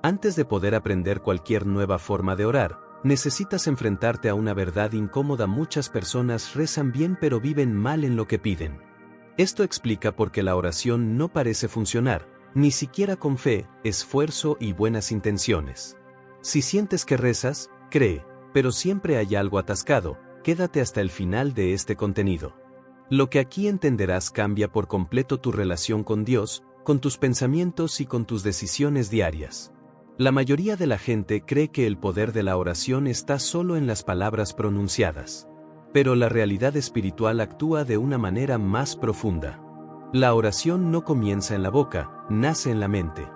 Antes de poder aprender cualquier nueva forma de orar, necesitas enfrentarte a una verdad incómoda. Muchas personas rezan bien pero viven mal en lo que piden. Esto explica por qué la oración no parece funcionar, ni siquiera con fe, esfuerzo y buenas intenciones. Si sientes que rezas, cree, pero siempre hay algo atascado. Quédate hasta el final de este contenido. Lo que aquí entenderás cambia por completo tu relación con Dios, con tus pensamientos y con tus decisiones diarias. La mayoría de la gente cree que el poder de la oración está solo en las palabras pronunciadas. Pero la realidad espiritual actúa de una manera más profunda. La oración no comienza en la boca, nace en la mente.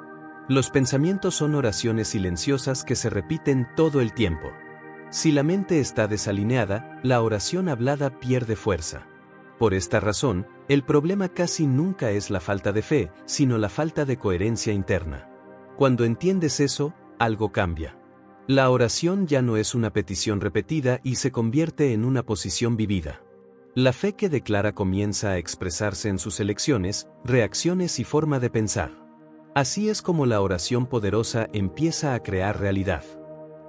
Los pensamientos son oraciones silenciosas que se repiten todo el tiempo. Si la mente está desalineada, la oración hablada pierde fuerza. Por esta razón, el problema casi nunca es la falta de fe, sino la falta de coherencia interna. Cuando entiendes eso, algo cambia. La oración ya no es una petición repetida y se convierte en una posición vivida. La fe que declara comienza a expresarse en sus elecciones, reacciones y forma de pensar. Así es como la oración poderosa empieza a crear realidad.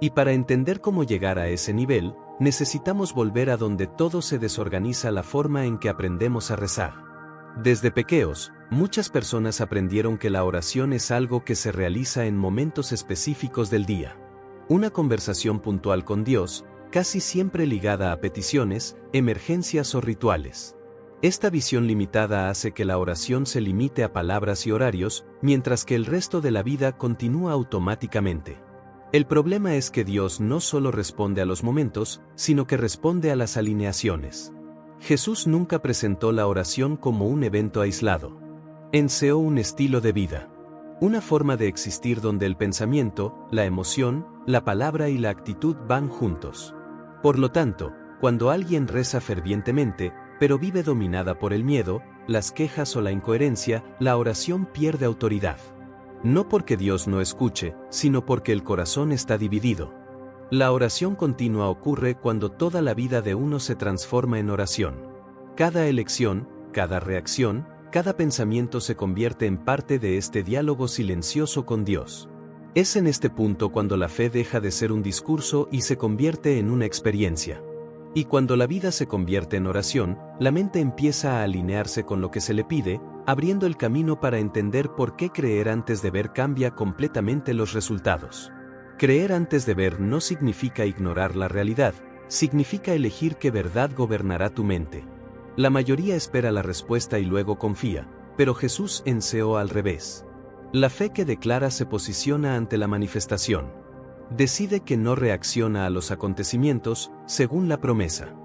Y para entender cómo llegar a ese nivel, necesitamos volver a donde todo se desorganiza: la forma en que aprendemos a rezar. Desde pequeños, muchas personas aprendieron que la oración es algo que se realiza en momentos específicos del día. Una conversación puntual con Dios, casi siempre ligada a peticiones, emergencias o rituales. Esta visión limitada hace que la oración se limite a palabras y horarios, mientras que el resto de la vida continúa automáticamente. El problema es que Dios no solo responde a los momentos, sino que responde a las alineaciones. Jesús nunca presentó la oración como un evento aislado. Enseñó un estilo de vida. Una forma de existir donde el pensamiento, la emoción, la palabra y la actitud van juntos. Por lo tanto, cuando alguien reza fervientemente, pero vive dominada por el miedo, las quejas o la incoherencia, la oración pierde autoridad. No porque Dios no escuche, sino porque el corazón está dividido. La oración continua ocurre cuando toda la vida de uno se transforma en oración. Cada elección, cada reacción, cada pensamiento se convierte en parte de este diálogo silencioso con Dios. Es en este punto cuando la fe deja de ser un discurso y se convierte en una experiencia. Y cuando la vida se convierte en oración, la mente empieza a alinearse con lo que se le pide, abriendo el camino para entender por qué creer antes de ver cambia completamente los resultados. Creer antes de ver no significa ignorar la realidad, significa elegir qué verdad gobernará tu mente. La mayoría espera la respuesta y luego confía, pero Jesús enseñó al revés. La fe que declara se posiciona ante la manifestación. Decide que no reacciona a los acontecimientos, según la promesa.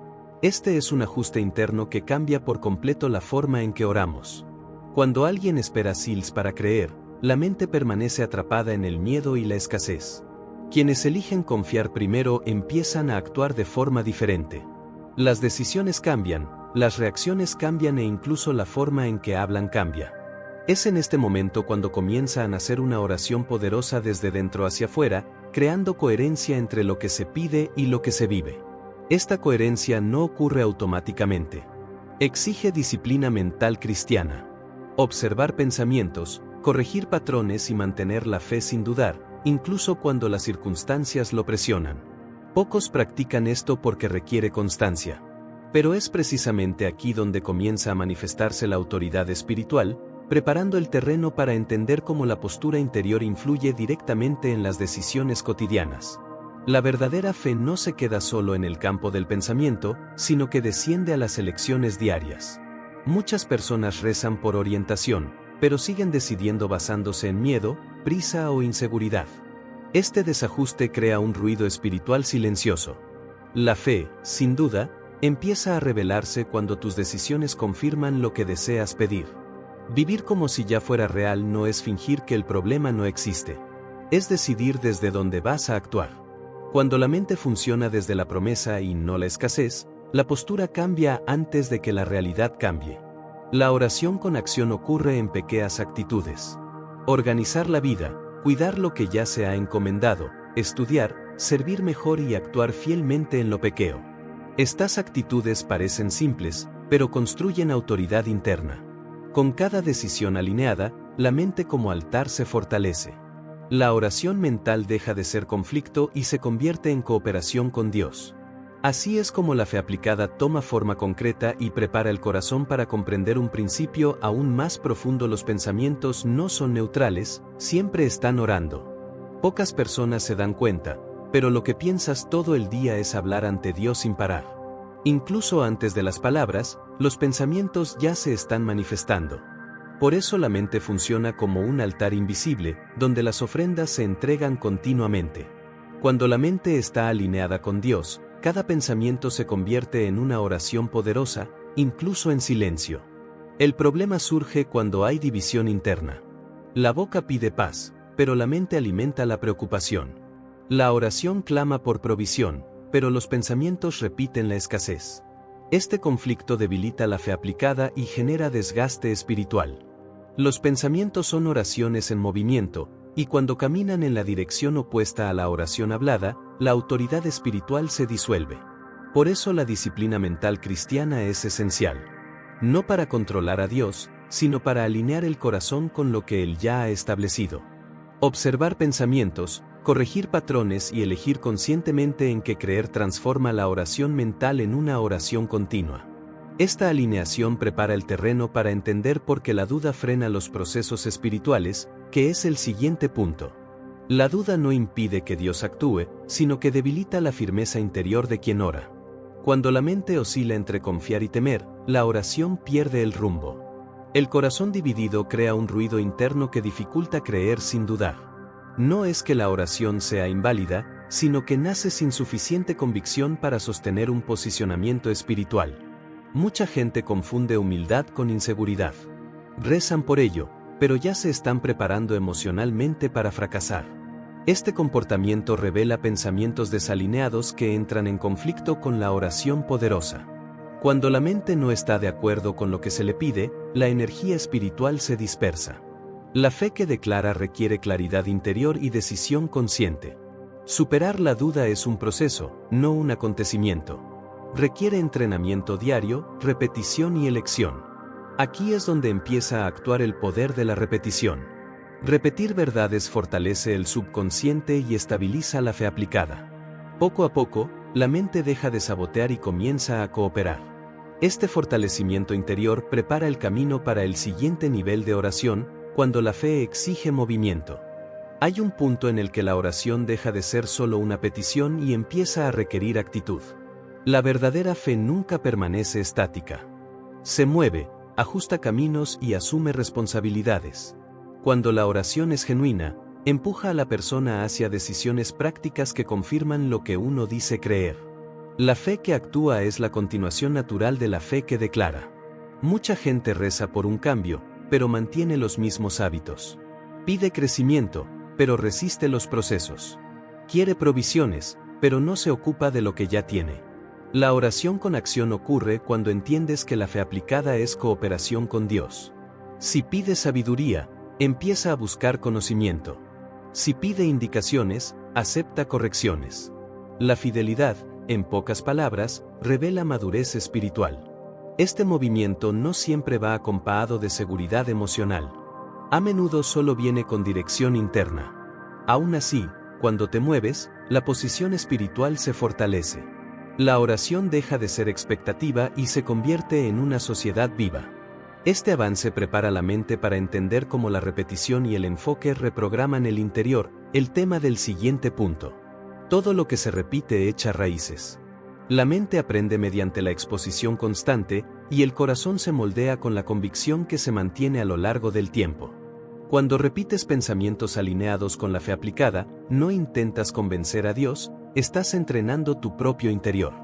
Este es un ajuste interno que cambia por completo la forma en que oramos. Cuando alguien espera siglos para creer, la mente permanece atrapada en el miedo y la escasez. Quienes eligen confiar primero empiezan a actuar de forma diferente. Las decisiones cambian, las reacciones cambian e incluso la forma en que hablan cambia. Es en este momento cuando comienza a nacer una oración poderosa desde dentro hacia afuera, creando coherencia entre lo que se pide y lo que se vive. Esta coherencia no ocurre automáticamente. Exige disciplina mental cristiana. Observar pensamientos, corregir patrones y mantener la fe sin dudar, incluso cuando las circunstancias lo presionan. Pocos practican esto porque requiere constancia. Pero es precisamente aquí donde comienza a manifestarse la autoridad espiritual, preparando el terreno para entender cómo la postura interior influye directamente en las decisiones cotidianas. La verdadera fe no se queda solo en el campo del pensamiento, sino que desciende a las elecciones diarias. Muchas personas rezan por orientación, pero siguen decidiendo basándose en miedo, prisa o inseguridad. Este desajuste crea un ruido espiritual silencioso. La fe, sin duda, empieza a revelarse cuando tus decisiones confirman lo que deseas pedir. Vivir como si ya fuera real no es fingir que el problema no existe. Es decidir desde dónde vas a actuar. Cuando la mente funciona desde la promesa y no la escasez, la postura cambia antes de que la realidad cambie. La oración con acción ocurre en pequeñas actitudes. Organizar la vida, cuidar lo que ya se ha encomendado, estudiar, servir mejor y actuar fielmente en lo pequeño. Estas actitudes parecen simples, pero construyen autoridad interna. Con cada decisión alineada, la mente como altar se fortalece. La oración mental deja de ser conflicto y se convierte en cooperación con Dios. Así es como la fe aplicada toma forma concreta y prepara el corazón para comprender un principio aún más profundo. Los pensamientos no son neutrales, siempre están orando. Pocas personas se dan cuenta, pero lo que piensas todo el día es hablar ante Dios sin parar. Incluso antes de las palabras, los pensamientos ya se están manifestando. Por eso la mente funciona como un altar invisible, donde las ofrendas se entregan continuamente. Cuando la mente está alineada con Dios, cada pensamiento se convierte en una oración poderosa, incluso en silencio. El problema surge cuando hay división interna. La boca pide paz, pero la mente alimenta la preocupación. La oración clama por provisión, pero los pensamientos repiten la escasez. Este conflicto debilita la fe aplicada y genera desgaste espiritual. Los pensamientos son oraciones en movimiento, y cuando caminan en la dirección opuesta a la oración hablada, la autoridad espiritual se disuelve. Por eso la disciplina mental cristiana es esencial. No para controlar a Dios, sino para alinear el corazón con lo que Él ya ha establecido. Observar pensamientos, corregir patrones y elegir conscientemente en qué creer transforma la oración mental en una oración continua. Esta alineación prepara el terreno para entender por qué la duda frena los procesos espirituales, que es el siguiente punto. La duda no impide que Dios actúe, sino que debilita la firmeza interior de quien ora. Cuando la mente oscila entre confiar y temer, la oración pierde el rumbo. El corazón dividido crea un ruido interno que dificulta creer sin dudar. No es que la oración sea inválida, sino que nace sin suficiente convicción para sostener un posicionamiento espiritual. Mucha gente confunde humildad con inseguridad. Rezan por ello, pero ya se están preparando emocionalmente para fracasar. Este comportamiento revela pensamientos desalineados que entran en conflicto con la oración poderosa. Cuando la mente no está de acuerdo con lo que se le pide, la energía espiritual se dispersa. La fe que declara requiere claridad interior y decisión consciente. Superar la duda es un proceso, no un acontecimiento. Requiere entrenamiento diario, repetición y elección. Aquí es donde empieza a actuar el poder de la repetición. Repetir verdades fortalece el subconsciente y estabiliza la fe aplicada. Poco a poco, la mente deja de sabotear y comienza a cooperar. Este fortalecimiento interior prepara el camino para el siguiente nivel de oración, cuando la fe exige movimiento. Hay un punto en el que la oración deja de ser solo una petición y empieza a requerir actitud. La verdadera fe nunca permanece estática. Se mueve, ajusta caminos y asume responsabilidades. Cuando la oración es genuina, empuja a la persona hacia decisiones prácticas que confirman lo que uno dice creer. La fe que actúa es la continuación natural de la fe que declara. Mucha gente reza por un cambio, pero mantiene los mismos hábitos. Pide crecimiento, pero resiste los procesos. Quiere provisiones, pero no se ocupa de lo que ya tiene. La oración con acción ocurre cuando entiendes que la fe aplicada es cooperación con Dios. Si pide sabiduría, empieza a buscar conocimiento. Si pide indicaciones, acepta correcciones. La fidelidad, en pocas palabras, revela madurez espiritual. Este movimiento no siempre va acompañado de seguridad emocional. A menudo solo viene con dirección interna. Aún así, cuando te mueves, la posición espiritual se fortalece. La oración deja de ser expectativa y se convierte en una sociedad viva. Este avance prepara la mente para entender cómo la repetición y el enfoque reprograman el interior, el tema del siguiente punto. Todo lo que se repite echa raíces. La mente aprende mediante la exposición constante, y el corazón se moldea con la convicción que se mantiene a lo largo del tiempo. Cuando repites pensamientos alineados con la fe aplicada, no intentas convencer a Dios, estás entrenando tu propio interior.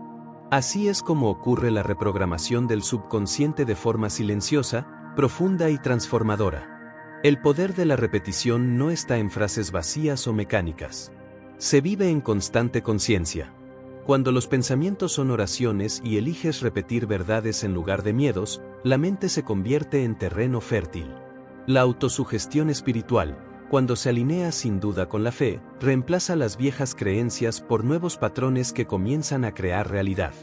Así es como ocurre la reprogramación del subconsciente de forma silenciosa, profunda y transformadora. El poder de la repetición no está en frases vacías o mecánicas. Se vive en constante conciencia. Cuando los pensamientos son oraciones y eliges repetir verdades en lugar de miedos, la mente se convierte en terreno fértil. La autosugestión espiritual, cuando se alinea sin duda con la fe, reemplaza las viejas creencias por nuevos patrones que comienzan a crear realidad.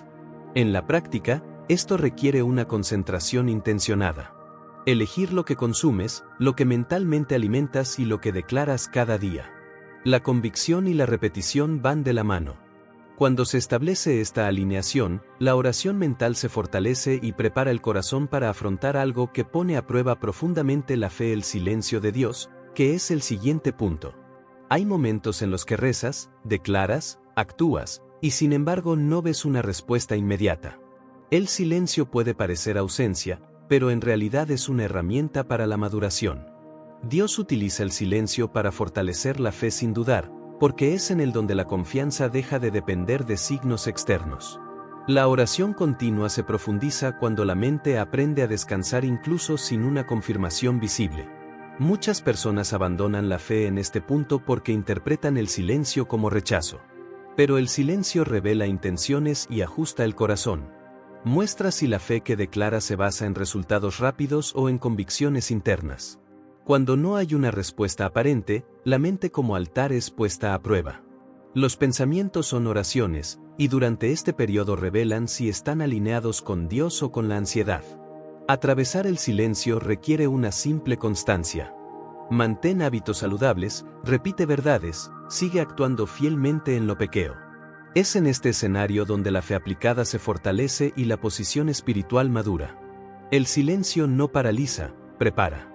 En la práctica, esto requiere una concentración intencionada. Elegir lo que consumes, lo que mentalmente alimentas y lo que declaras cada día. La convicción y la repetición van de la mano. Cuando se establece esta alineación, la oración mental se fortalece y prepara el corazón para afrontar algo que pone a prueba profundamente la fe, el silencio de Dios, que es el siguiente punto. Hay momentos en los que rezas, declaras, actúas, y sin embargo no ves una respuesta inmediata. El silencio puede parecer ausencia, pero en realidad es una herramienta para la maduración. Dios utiliza el silencio para fortalecer la fe sin dudar, porque es en él donde la confianza deja de depender de signos externos. La oración continua se profundiza cuando la mente aprende a descansar incluso sin una confirmación visible. Muchas personas abandonan la fe en este punto porque interpretan el silencio como rechazo. Pero el silencio revela intenciones y ajusta el corazón. Muestra si la fe que declara se basa en resultados rápidos o en convicciones internas. Cuando no hay una respuesta aparente, la mente como altar es puesta a prueba. Los pensamientos son oraciones, y durante este periodo revelan si están alineados con Dios o con la ansiedad. Atravesar el silencio requiere una simple constancia. Mantén hábitos saludables, repite verdades, sigue actuando fielmente en lo pequeño. Es en este escenario donde la fe aplicada se fortalece y la posición espiritual madura. El silencio no paraliza, prepara.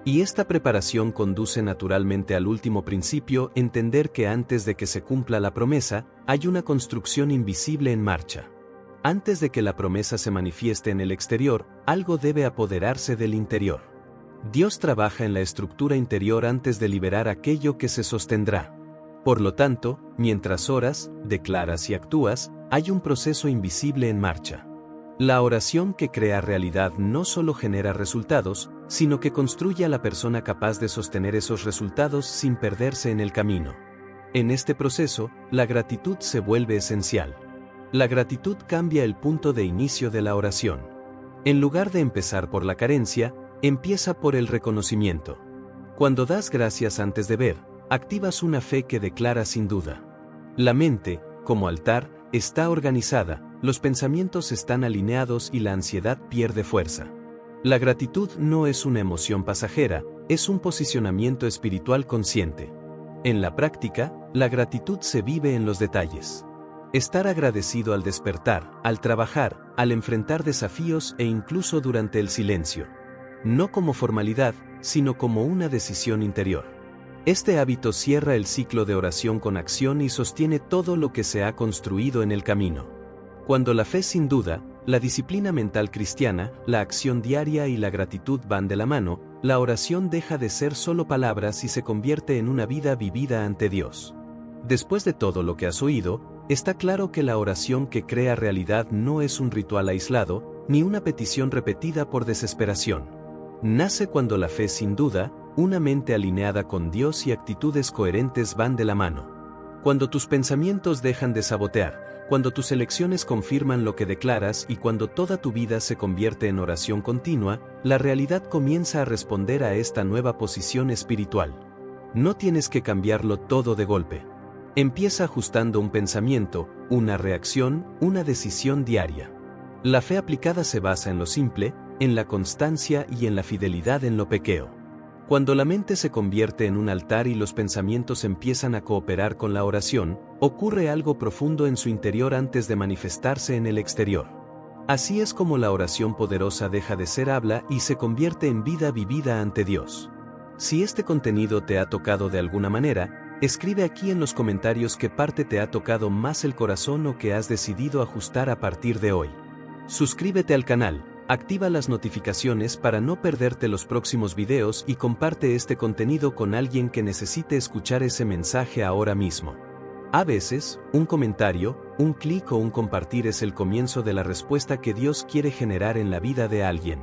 Y esta preparación conduce naturalmente al último principio, entender que antes de que se cumpla la promesa, hay una construcción invisible en marcha. Antes de que la promesa se manifieste en el exterior, algo debe apoderarse del interior. Dios trabaja en la estructura interior antes de liberar aquello que se sostendrá. Por lo tanto, mientras oras, declaras y actúas, hay un proceso invisible en marcha. La oración que crea realidad no solo genera resultados, sino que construye a la persona capaz de sostener esos resultados sin perderse en el camino. En este proceso, la gratitud se vuelve esencial. La gratitud cambia el punto de inicio de la oración. En lugar de empezar por la carencia, empieza por el reconocimiento. Cuando das gracias antes de ver, activas una fe que declara sin duda. La mente, como altar, está organizada, los pensamientos están alineados y la ansiedad pierde fuerza. La gratitud no es una emoción pasajera, es un posicionamiento espiritual consciente. En la práctica, la gratitud se vive en los detalles. Estar agradecido al despertar, al trabajar, al enfrentar desafíos e incluso durante el silencio. No como formalidad, sino como una decisión interior. Este hábito cierra el ciclo de oración con acción y sostiene todo lo que se ha construido en el camino. Cuando la fe sin duda, la disciplina mental cristiana, la acción diaria y la gratitud van de la mano, la oración deja de ser solo palabras y se convierte en una vida vivida ante Dios. Después de todo lo que has oído, está claro que la oración que crea realidad no es un ritual aislado, ni una petición repetida por desesperación. Nace cuando la fe sin duda, una mente alineada con Dios y actitudes coherentes van de la mano. Cuando tus pensamientos dejan de sabotear, cuando tus elecciones confirman lo que declaras y cuando toda tu vida se convierte en oración continua, la realidad comienza a responder a esta nueva posición espiritual. No tienes que cambiarlo todo de golpe. Empieza ajustando un pensamiento, una reacción, una decisión diaria. La fe aplicada se basa en lo simple, en la constancia y en la fidelidad en lo pequeño. Cuando la mente se convierte en un altar y los pensamientos empiezan a cooperar con la oración, ocurre algo profundo en su interior antes de manifestarse en el exterior. Así es como la oración poderosa deja de ser habla y se convierte en vida vivida ante Dios. Si este contenido te ha tocado de alguna manera, escribe aquí en los comentarios qué parte te ha tocado más el corazón o que has decidido ajustar a partir de hoy. Suscríbete al canal. Activa las notificaciones para no perderte los próximos videos y comparte este contenido con alguien que necesite escuchar ese mensaje ahora mismo. A veces, un comentario, un clic o un compartir es el comienzo de la respuesta que Dios quiere generar en la vida de alguien.